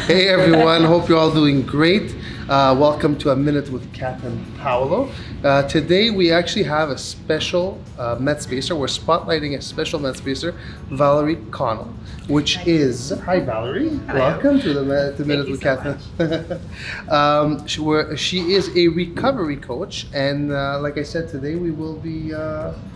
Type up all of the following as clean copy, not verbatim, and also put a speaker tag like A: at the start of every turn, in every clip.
A: Hey everyone, hope you're all doing great. Welcome to A Minute with Cat and Paolo. Today we actually have a special metspacer. We're spotlighting a special metspacer, Valerie Connell, which is... Hi Valerie,
B: hello.
A: Welcome to the Minute with Cat. She is a recovery coach, and like I said, today we will be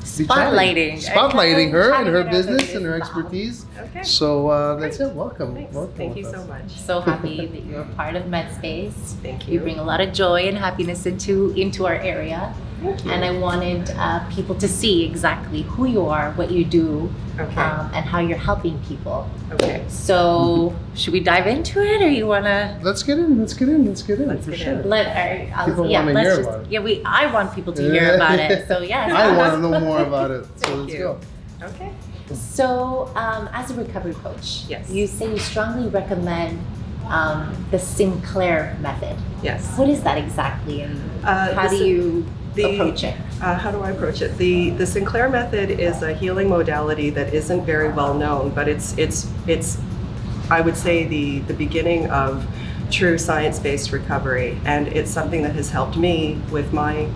A: spotlighting her and her business and her expertise.
B: Okay.
A: So that's it. Welcome.
B: Thanks.
A: Welcome.
B: Thank you so much.
C: So happy that you're a part of metspace.
B: Thank you.
C: You bring a lot of joy and happiness into our area.
B: Thank you.
C: And I wanted people to see exactly who you are, what you do,
B: Okay.
C: and how you're helping people.
B: Okay.
C: So should we dive into it, or you wanna?
A: Let's get in.
B: Let's
A: for
B: get
A: sure.
B: in.
A: People wanna hear about it.
C: I want people to hear about it. So yes.
A: I want to know more about it. So
B: Thank
A: let's
B: you.
A: go.
B: Okay.
C: So, as a recovery coach,
B: Yes.
C: you say you strongly recommend the Sinclair method.
B: Yes.
C: What is that exactly, and how do
B: the
C: you approach it?
B: How do I approach it? The Sinclair method is a healing modality that isn't very well known, but it's I would say the beginning of true science-based recovery, and it's something that has helped me with my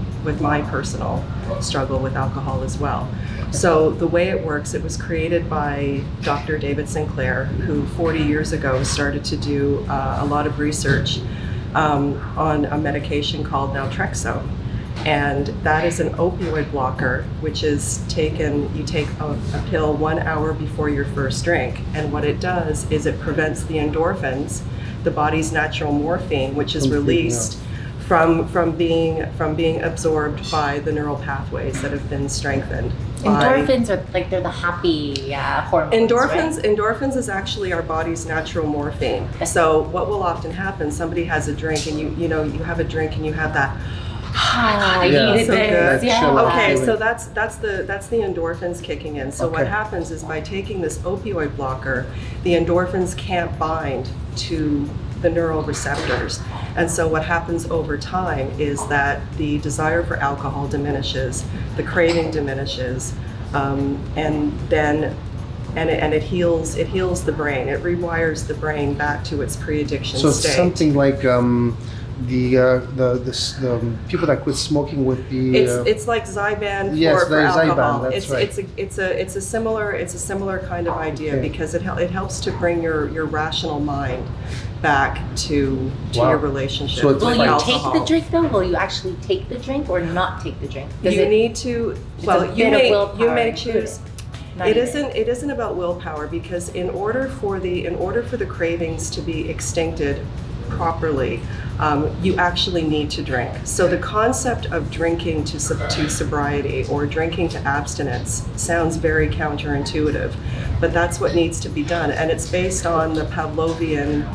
B: personal struggle with alcohol as well. So the way it works, it was created by Dr. David Sinclair, who 40 years ago started to do a lot of research on a medication called naltrexone. And that is an opioid blocker, which is you take a pill 1 hour before your first drink. And what it does is it prevents the endorphins, the body's natural morphine, which is released from being absorbed by the neural pathways that have been strengthened.
C: Endorphins are like they're the happy hormones.
B: Endorphins is actually our body's natural morphine. So what will often happen? Somebody has a drink, and you have a drink, and you have that.
C: I
A: Yeah.
C: needed
B: So
C: this.
B: good.
C: Yeah.
B: Okay, so that's the endorphins kicking in. So
A: Okay.
B: what happens is by taking this opioid blocker, the endorphins can't bind to the neural receptors. And so what happens over time is that the desire for alcohol diminishes, the craving diminishes, and it heals the brain. It rewires the brain back to its pre-addiction
A: So
B: state.
A: it's something like the people that quit smoking with the.
B: It's like Zyban
A: Yes,
B: for
A: there's
B: alcohol.
A: Zyban, that's right.
B: It's a similar kind of idea,
A: Okay.
B: because it helps to bring your rational mind back to
A: Wow.
B: your relationship
A: So it's
B: with
C: Will you
B: alcohol.
C: take the drink though? Will you actually take the drink or not take the drink? Does
B: You
C: it-
B: need to.
C: it's
B: Well,
C: a
B: you
C: bit of
B: may
C: willpower
B: choose.
C: included. Not
B: It
C: even.
B: isn't about willpower, because in order for the cravings to be extincted properly, you actually need to drink. So the concept of drinking to sobriety or drinking to abstinence sounds very counterintuitive, but that's what needs to be done, and it's based on the Pavlovian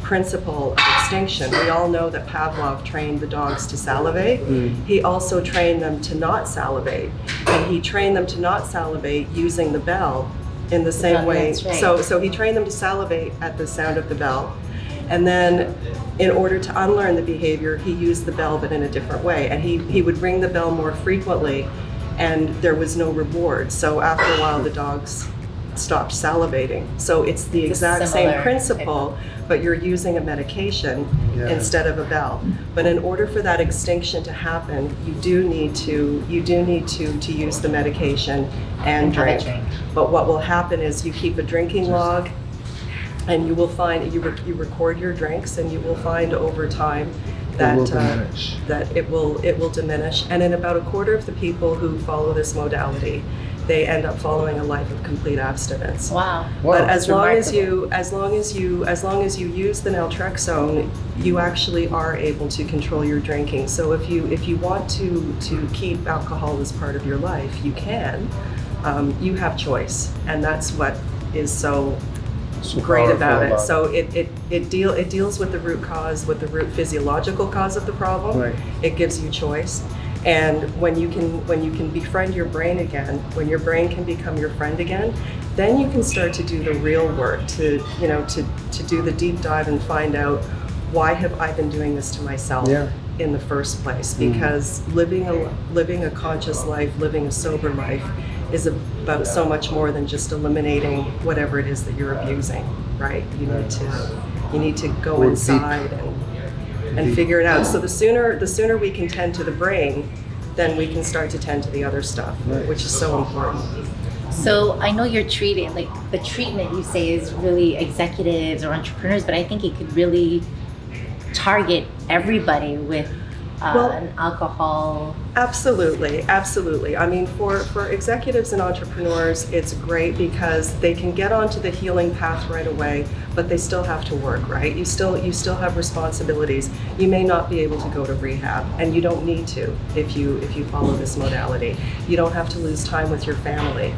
B: principle of extinction. We all know that Pavlov trained the dogs to salivate. He also trained them to not salivate, and he trained them to not salivate using the bell in the same way.
C: That's right.
B: So he trained them to salivate at the sound of the bell, and then in order to unlearn the behavior, he used the bell but in a different way, and he would ring the bell more frequently, and there was no reward. So after a while, the dogs stopped salivating. So it's the
C: It's a
B: exact same
C: similar
B: principle, but you're using a medication
A: Yeah.
B: instead of a bell. But in order for that extinction to happen, you do need to use the medication and
C: have a
B: drink.
C: drink.
B: But what will happen is you keep a drinking log, and you will find you record your drinks, and you will find over time that
A: will diminish.
B: that it will diminish. And in about a quarter of the people who follow this modality, they end up following a life of complete abstinence.
C: Wow.
A: Wow.
B: But as long as
C: remarkable.
B: you use the naltrexone, you actually are able to control your drinking. So if you want to keep alcohol as part of your life, you can. You have choice, and that's what is so great
A: powerful
B: about it. So it deals with the root cause, with the root physiological cause of the problem.
A: Right.
B: It gives you choice. And when you can befriend your brain again, when your brain can become your friend again, then you can start to do the real work, to do the deep dive and find out, why have I been doing this to myself in the first place? Because living a conscious life, living a sober life, is about so much more than just eliminating whatever it is that you're abusing, right? You You need to go inside and figure it out. So the sooner we can tend to the brain, then we can start to tend to the other stuff, which is so important.
C: So I know you're treating, like the treatment you say is really executives or entrepreneurs, but I think it could really target everybody with an alcohol.
B: Absolutely. I mean, for executives and entrepreneurs, it's great because they can get onto the healing path right away, but they still have to work, right? You still have responsibilities. You may not be able to go to rehab, and you don't need to if you follow this modality. You don't have to lose time with your family,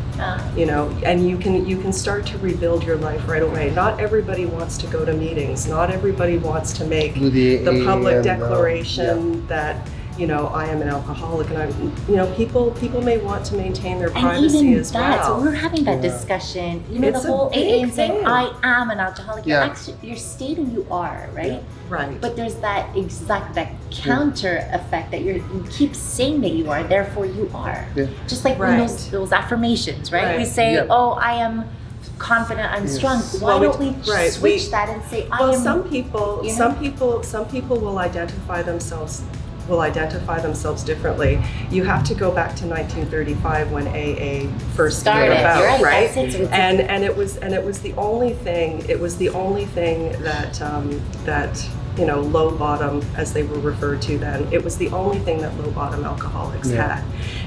B: you know, and you can start to rebuild your life right away. Not everybody wants to go to meetings. Not everybody wants to make the public declaration that, you know, I am an alcoholic, and I'm, you know, people may want to maintain their privacy as well.
C: So we're having that discussion, you know,
B: It's
C: the whole
B: a big
C: AA and saying,
B: thing.
C: I am an alcoholic. You're stating you are, right?
B: Right.
C: But there's that counter effect that you keep saying that you are, therefore you are. Just like when those affirmations, right? We say, oh, I am confident, I'm strong. Why don't we switch that and say, I am?
B: Some people will identify themselves differently. You have to go back to 1935 when AA first came about, right? And it was the only thing. It was the only thing that you know, low bottom, as they were referred to then. It was the only thing that low bottom alcoholics had,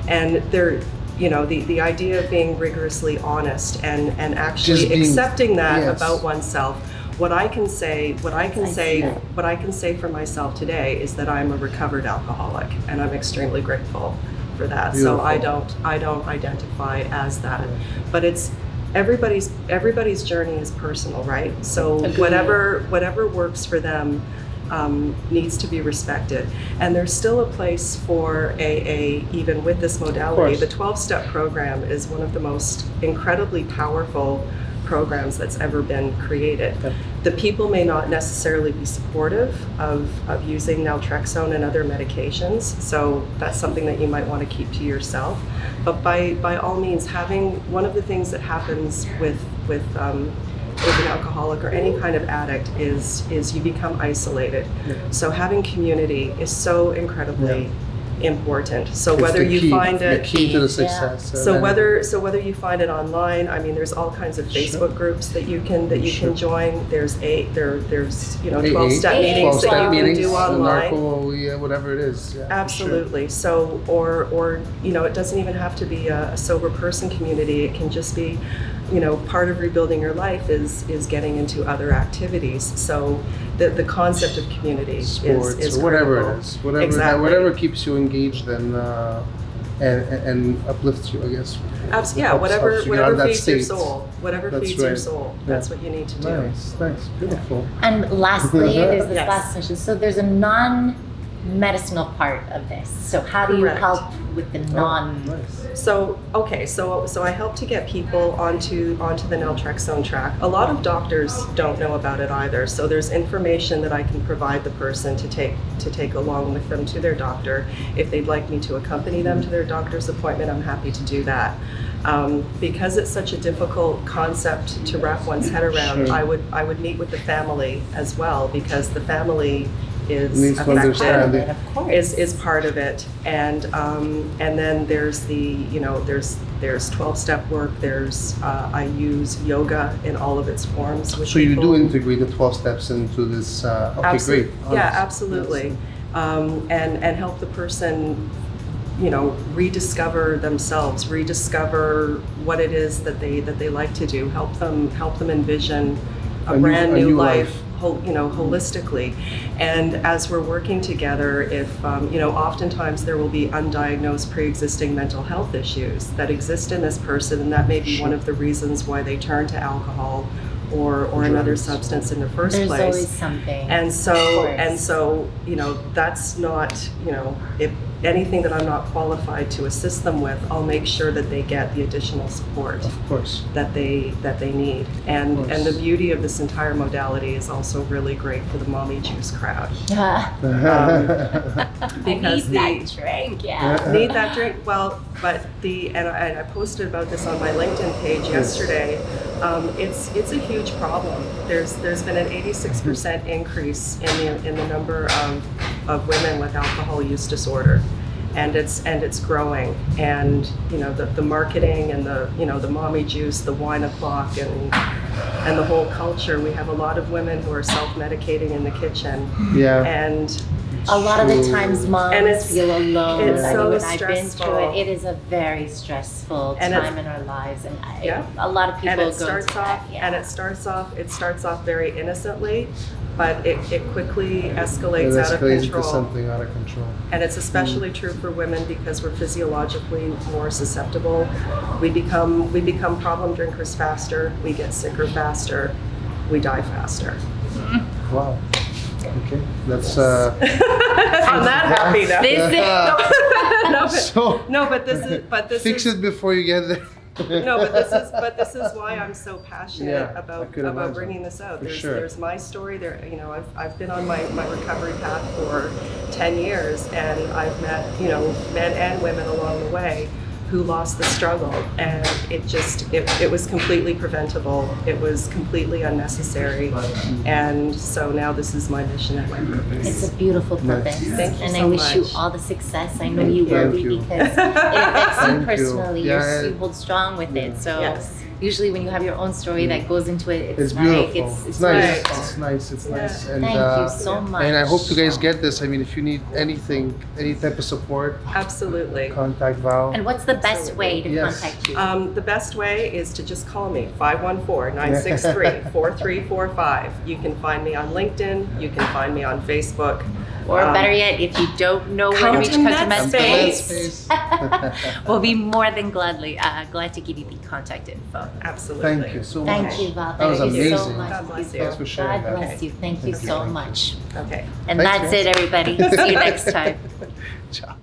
B: and they're. You know, the idea of being rigorously honest and actually accepting that about oneself. What I can say for myself today is that I'm a recovered alcoholic, and I'm extremely grateful for that.
A: Beautiful.
B: So I don't identify as that, but it's everybody's journey is personal, right? So whatever works for them needs to be respected. And there's still a place for AA even with this modality. The 12-step program is one of the most incredibly powerful programs that's ever been created. The people may not necessarily be supportive of using naltrexone and other medications, so that's something that you might want to keep to yourself. But by all means, having one of the things that happens with an alcoholic or any kind of addict is you become isolated. So having community is so incredibly important. So whether you find it,
A: the key to the success.
B: So whether you find it online, I mean, there's all kinds of Facebook groups that you can join. There's 12-step meetings that you can do online.
A: Whatever it is.
B: Absolutely. So or you know, it doesn't even have to be a sober person community. It can just be, you know, part of rebuilding your life is getting into other activities. So the concept of community
A: Sports,
B: is
A: or whatever
B: critical.
A: it is, whatever keeps you engaged and uplifts you, I guess.
B: Whatever feeds
A: state.
B: your soul. Whatever feeds your soul. That's what you need to do.
A: Nice, beautiful.
C: And lastly, there's this last session. So there's a non-medicinal part of this. So how do you help with the
B: So I help to get people onto the naltrexone track. A lot of doctors don't know about it either. So there's information that I can provide the person to take along with them to their doctor. If they'd like me to accompany them to their doctor's appointment, I'm happy to do that. Because it's such a difficult concept to wrap one's head around, I would meet with the family as well, because the family is affected, is part of it, and then there's there's 12-step work. There's I use yoga in all of its forms. With
A: you do integrate the 12 steps into this. Great.
B: Yeah, absolutely, and help the person, you know, rediscover themselves, rediscover what it is that they like to do. Help them envision a brand new life. You know, holistically. And as we're working together, if you know, oftentimes there will be undiagnosed pre-existing mental health issues that exist in this person, and that may be one of the reasons why they turn to alcohol or another substance in the first place.
C: There's always something.
B: And so, you know, that's not, you know, if anything that I'm not qualified to assist them with, I'll make sure that they get the additional support that they need. And the beauty of this entire modality is also really great for the mommy juice crowd. Because
C: that drink,
B: need that drink. Well, but and I posted about this on my LinkedIn page yesterday. It's a huge problem. There's been an 86% increase in the number of women with alcohol use disorder, and it's growing. And the marketing and the mommy juice, the wine o'clock, and the whole culture. We have a lot of women who are self-medicating in the kitchen.
A: Yeah.
B: And
C: a lot of the times moms feel alone.
B: It's so
C: I've been through it. It is a very stressful time in our lives, and a lot of people
B: and it
C: go
B: starts
C: to
B: off
C: that.
B: and it starts off very innocently, but it quickly escalates out of control.
A: Into something out of control.
B: And it's especially true for women because we're physiologically more susceptible. We become problem drinkers faster. We get sicker faster. We die faster.
A: Wow. Okay, that's
B: on that happy note. But this
A: fix
B: is
A: it before you get there.
B: no, but this is why I'm so passionate about bringing this out. There's my story there. I've been on my recovery path for 10 years, and I've met men and women along the way who lost the struggle, and it was completely preventable. It was completely unnecessary, and so now this is my mission and my purpose.
C: It's a beautiful purpose.
B: Thank you
C: and
B: so
C: I wish
B: much.
C: you all the success. I know you will be, because it affects you personally. You hold strong with it. So usually when you have your own story that goes into it,
A: it's beautiful.
C: It's
A: nice.
C: right.
A: It's nice. It's nice. And,
C: thank you so much.
A: And I hope you guys get this. I mean, if you need anything, any type of support,
B: absolutely
A: contact Val.
C: And what's the best way to contact you?
B: The best way is to just call me, 514-963-4345. You can find me on LinkedIn. You can find me on Facebook.
C: Or better yet, if you don't know where to reach, come to metspace. We'll be more than glad to give you the contact info.
B: Absolutely.
A: Thank you so much.
C: Thank you, Val.
A: That was amazing.
C: So much.
B: God bless you.
A: Thanks for sharing
C: God
A: that.
C: bless you. Thank you so much.
B: Okay.
C: And
A: Thanks,
C: that's it, everybody. See you next time.
A: Ciao.